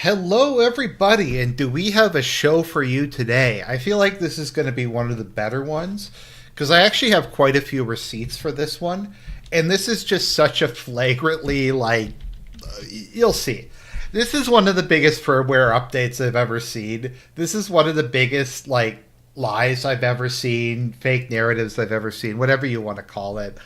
Hello, everybody, and do we have a show for you today? I feel like this is going to be one of the better ones because I actually have quite a few receipts for this one, and this is just such a flagrantly you'll see. This is one of the biggest firmware updates I've ever seen. This is one of the biggest lies I've ever seen, fake narratives I've ever seen, whatever you want to call it.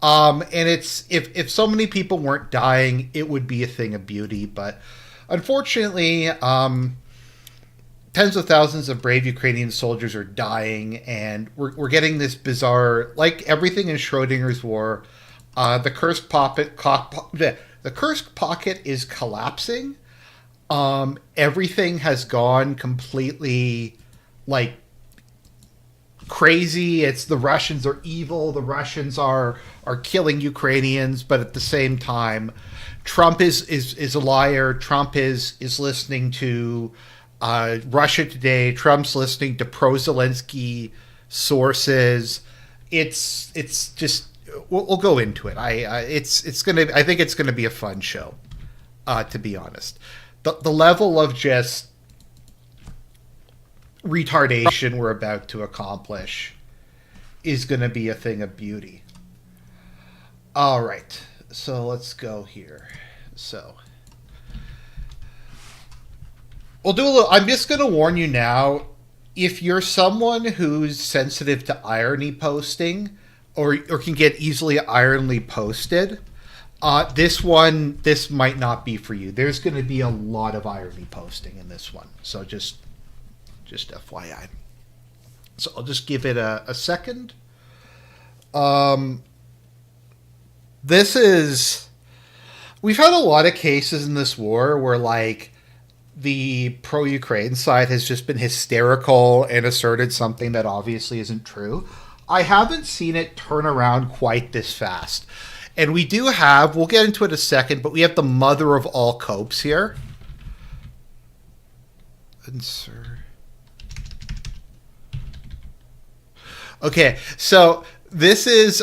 And it's if so many people weren't dying, it would be a thing of beauty, but unfortunately, tens of thousands of brave Ukrainian soldiers are dying, and we're getting this bizarre, like everything in Schrodinger's war, the Kursk pocket is collapsing. Everything has gone completely like crazy. It's the Russians are evil. The Russians are killing Ukrainians, but at the same time, Trump is a liar. Trump is listening to Russia Today. Trump's listening to pro-Zelensky sources. It's just we'll go into it. I think it's gonna be a fun show. To be honest, the level of just retardation we're about to accomplish is going to be a thing of beauty. All right, so let's go here. So we'll do a little. I'm just going to warn you now. If you're someone who's sensitive to irony posting, or can get easily ironly posted, this might not be for you. There's going to be a lot of irony posting in this one, so just FYI. So I'll just give it a second. We've had a lot of cases in this war where the pro-Ukraine side has just been hysterical and asserted something that obviously isn't true. I haven't seen it turn around quite this fast. And we'll get into it in a second, but we have the mother of all copes here. Insert. Okay, so this is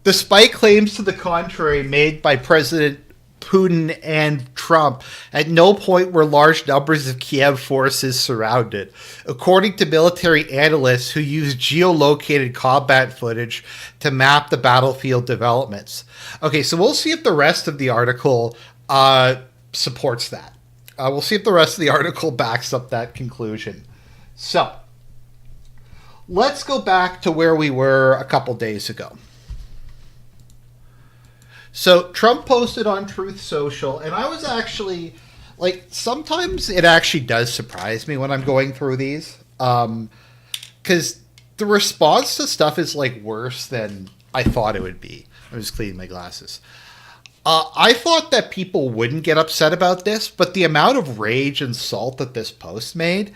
despite claims to the contrary made by President Putin and Trump, at no point were large numbers of Kiev forces surrounded, according to military analysts who use geolocated combat footage to map the battlefield developments. Okay, so we'll see if the rest of the article supports that. We'll see if the rest of the article backs up that conclusion. So let's go back to where we were a couple days ago. So Trump posted on Truth Social, and I was actually, sometimes it actually does surprise me when I'm going through these, because the response to stuff is, worse than I thought it would be. I'm just cleaning my glasses. I thought that people wouldn't get upset about this, but the amount of rage and salt that this post made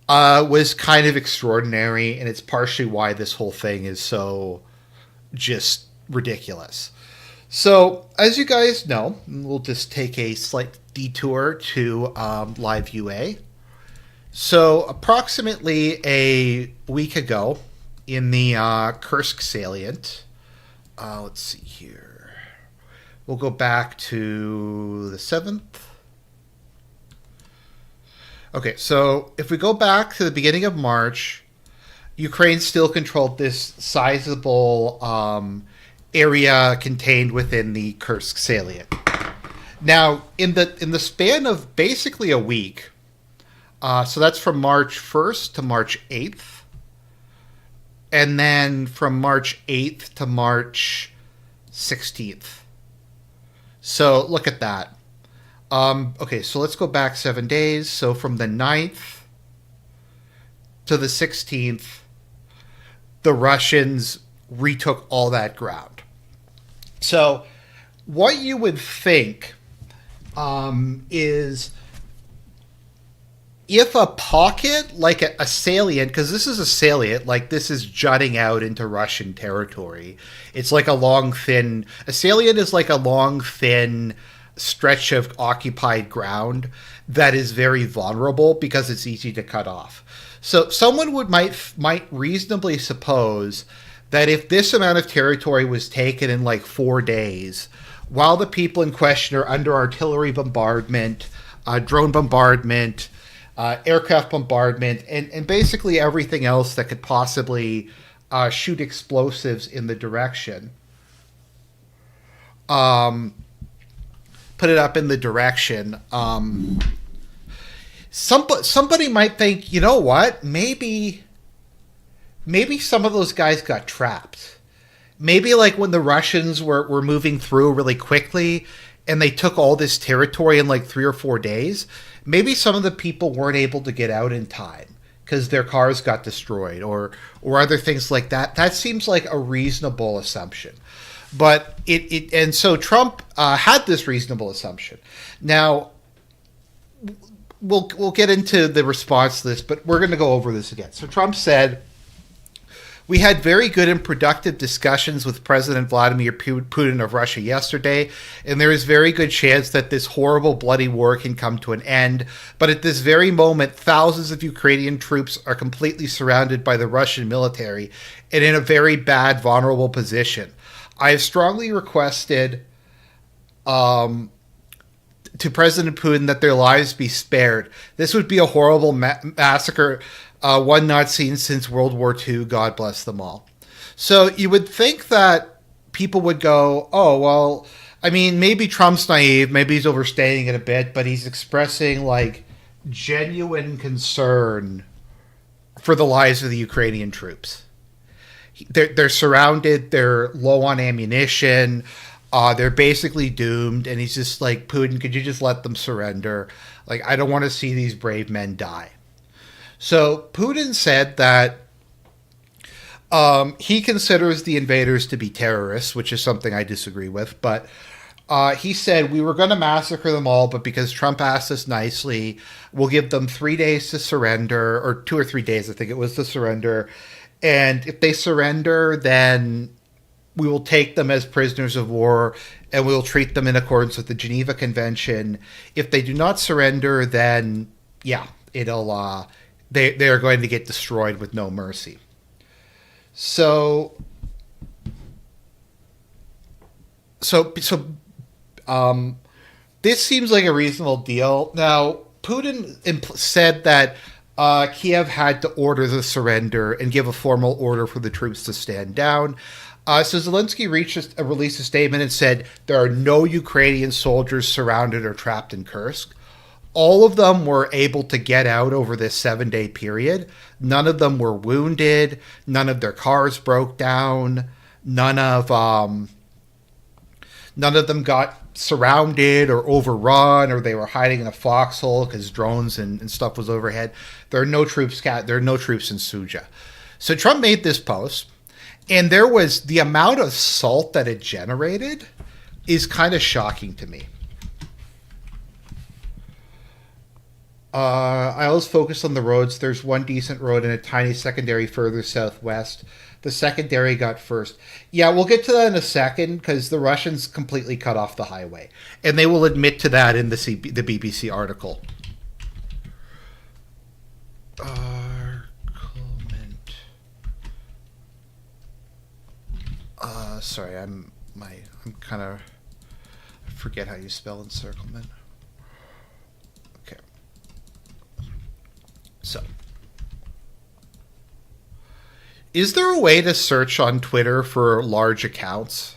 was kind of extraordinary, and it's partially why this whole thing is so just ridiculous. So, as you guys know, we'll just take a slight detour to Live UA. So, approximately a week ago, in the Kursk salient, let's see here. We'll go back to the 7th. Okay, so if we go back to the beginning of March, Ukraine still controlled this sizable area contained within the Kursk salient. Now, in the span of basically a week, so that's from March 1st to March 8th, and then from March 8th to March 16th. So look at that. Okay, so let's go back 7 days. So from the 9th to the 16th, the Russians retook all that ground. So what you would think is if a pocket, like a salient, because this is a salient, this is jutting out into Russian territory. It's like a salient is like a long, thin stretch of occupied ground that is very vulnerable because it's easy to cut off. So someone might reasonably suppose that if this amount of territory was taken in 4 days, while the people in question are under artillery bombardment, drone bombardment, aircraft bombardment, and basically everything else that could possibly shoot explosives in the direction. Put it up in the direction. Somebody might think, you know what? Maybe some of those guys got trapped. Maybe like when the Russians were moving through really quickly and they took all this territory in like 3 or 4 days, maybe some of the people weren't able to get out in time because their cars got destroyed or other things like that. That seems like a reasonable assumption. But and so Trump had this reasonable assumption. Now, we'll get into the response to this, but we're going to go over this again. So Trump said, "We had very good and productive discussions with President Vladimir Putin of Russia yesterday, and there is very good chance that this horrible, bloody war can come to an end. But at this very moment, thousands of Ukrainian troops are completely surrounded by the Russian military and in a very bad, vulnerable position. I have strongly requested to President Putin that their lives be spared. This would be a horrible massacre, one not seen since World War II. God bless them all." So you would think that people would go, oh, well, I mean, maybe Trump's naive, maybe he's overstating it a bit, but he's expressing like genuine concern for the lives of the Ukrainian troops. They're surrounded, they're low on ammunition, they're basically doomed, and he's just like, Putin, could you just let them surrender? Like, I don't want to see these brave men die. So Putin said that he considers the invaders to be terrorists, which is something I disagree with, but he said we were going to massacre them all, but because Trump asked us nicely, we'll give them 3 days to surrender, or 2 or 3 days, I think it was, to surrender. And if they surrender, then we will take them as prisoners of war and we will treat them in accordance with the Geneva Convention. If they do not surrender, then yeah, it'll they are going to get destroyed with no mercy. So this seems like a reasonable deal. Now, Putin said that Kiev had to order the surrender and give a formal order for the troops to stand down. So Zelensky released a statement and said there are no Ukrainian soldiers surrounded or trapped in Kursk. All of them were able to get out over this 7-day period. None of them were wounded. None of their cars broke down. None of them got surrounded or overrun, or they were hiding in a foxhole because drones and stuff was overhead. There are no troops. There are no troops in Suja. So Trump made this post, and there was the amount of salt that it generated is kind of shocking to me. I always focus on the roads. There's one decent road and a tiny secondary further southwest. The secondary got first. Yeah, we'll get to that in a second because the Russians completely cut off the highway. And they will admit to that in the BBC article. Sorry, I'm kind of... I forget how you spell encirclement. Okay. So... Is there a way to search on Twitter for large accounts?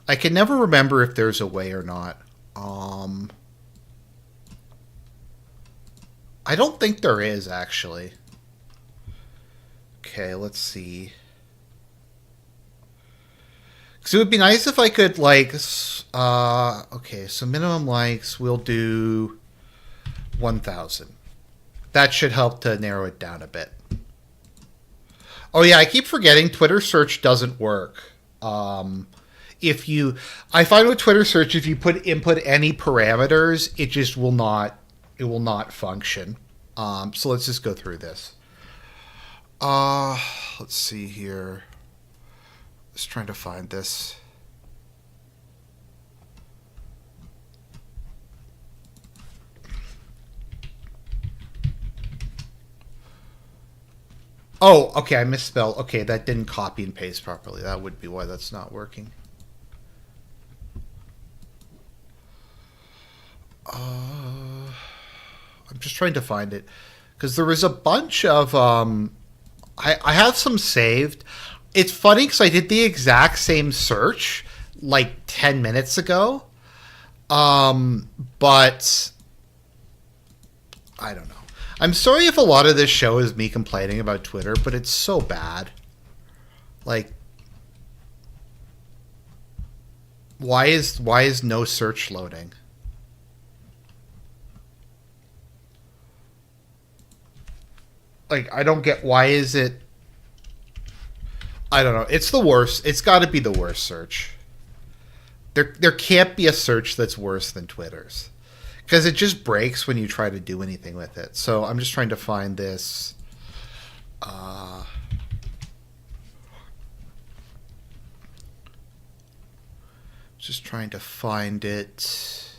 I can never remember if there's a way or not. I don't think there is, actually. Okay, let's see. Because it would be nice if I could, like... okay, so minimum likes, we'll do 1,000. That should help to narrow it down a bit. Oh yeah, I keep forgetting Twitter search doesn't work. I find with Twitter search, if you input any parameters, it just will not function. So let's just go through this. Let's see here. Just trying to find this. Oh, okay, I misspelled. Okay, that didn't copy and paste properly. That would be why that's not working. just trying to find it because there was a bunch of I have some saved. It's funny because I did the exact same search like 10 minutes ago, but I don't know. I'm sorry if a lot of this show is me complaining about Twitter, but it's so bad. Like, why is no search loading? Like, I don't get why is it. I don't know. It's the worst. It's got to be the worst search. There can't be a search that's worse than Twitter's. Because it just breaks when you try to do anything with it. So I'm just trying to find this. Just trying to find it.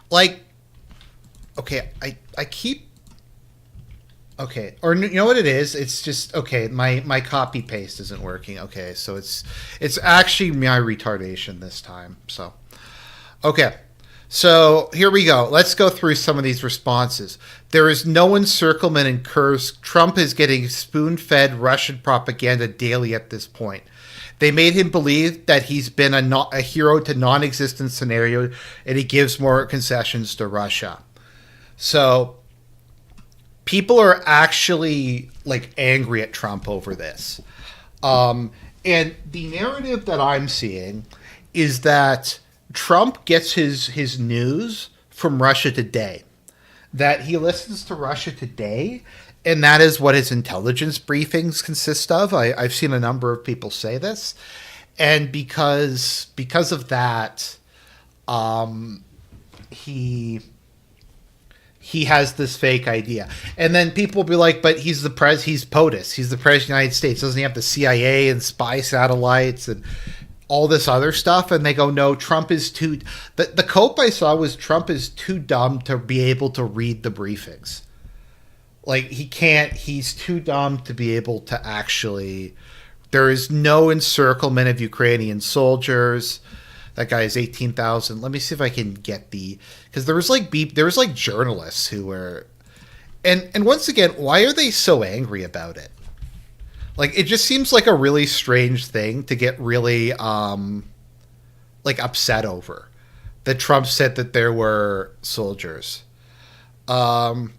Like, okay, I keep. Okay, or you know what it is? It's just okay. My copy paste isn't working. Okay, so it's actually my retardation this time. So, okay, so here we go. Let's go through some of these responses. There is no encirclement in Kursk. Trump is getting spoon-fed Russian propaganda daily at this point. They made him believe that he's been a hero to non-existent scenario, and he gives more concessions to Russia. So people are actually like angry at Trump over this. And the narrative that I'm seeing is that Trump gets his news from Russia Today, that he listens to Russia Today, and that is what his intelligence briefings consist of. I've seen a number of people say this. And because of that, he has this fake idea. And then people will be like, but he's POTUS. He's the president of the United States. Doesn't he have the CIA and spy satellites and all this other stuff? And they go, no, Trump is too... The cope I saw was Trump is too dumb to be able to read the briefings. Like, he's too dumb to be able to actually... There is no encirclement of Ukrainian soldiers. That guy is 18,000. Let me see if I can get because there was like journalists who were, and once again, why are they so angry about it? Like, it just seems like a really strange thing to get really like upset over. That Trump said that there were soldiers. Okay,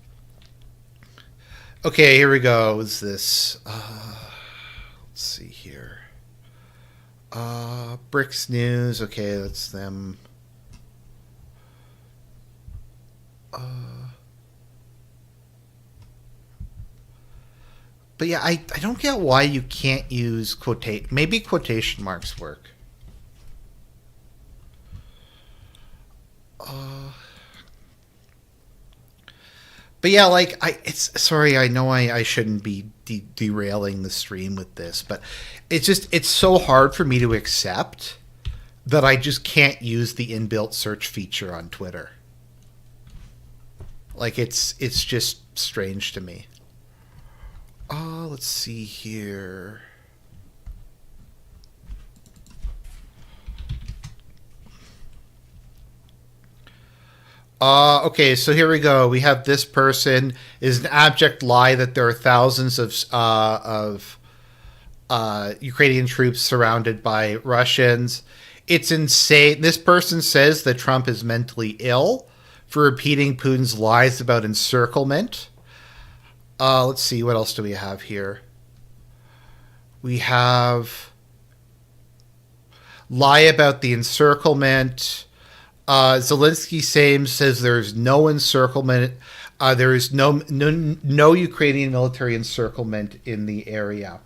here we go. Is this? Let's see here. Bricks News. Okay, that's them. But yeah, I don't get why you can't use maybe quotation marks work. But yeah, like sorry, I know I shouldn't be derailing the stream with this, but it's so hard for me to accept that I just can't use the inbuilt search feature on Twitter. Like, it's just strange to me. Let's see here. Okay, so here we go. We have this person is an abject lie that there are thousands of Ukrainian troops surrounded by Russians. It's insane. This person says that Trump is mentally ill for repeating Putin's lies about encirclement. Let's see, what else do we have here? We have lie about the encirclement. Zelensky says there's no encirclement. There is no Ukrainian military encirclement in the area.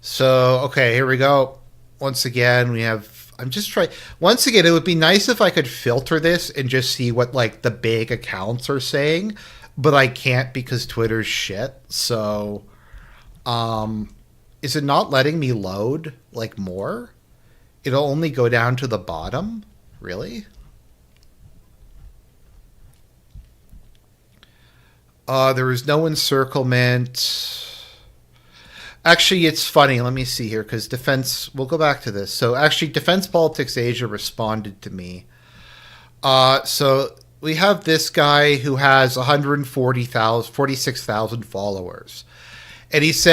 So, okay, here we go. Once again, we have... I'm just trying... Once again, it would be nice if I could filter this and just see what, like, the big accounts are saying. But I can't because Twitter's shit. So, is it not letting me load, like, more? It'll only go down to the bottom? Really? There is no encirclement. Actually, it's funny. Let me see here, because Defense. We'll go back to this. So actually, Defense Politics Asia responded to me. So we have this guy who has 146,000 followers, and he said,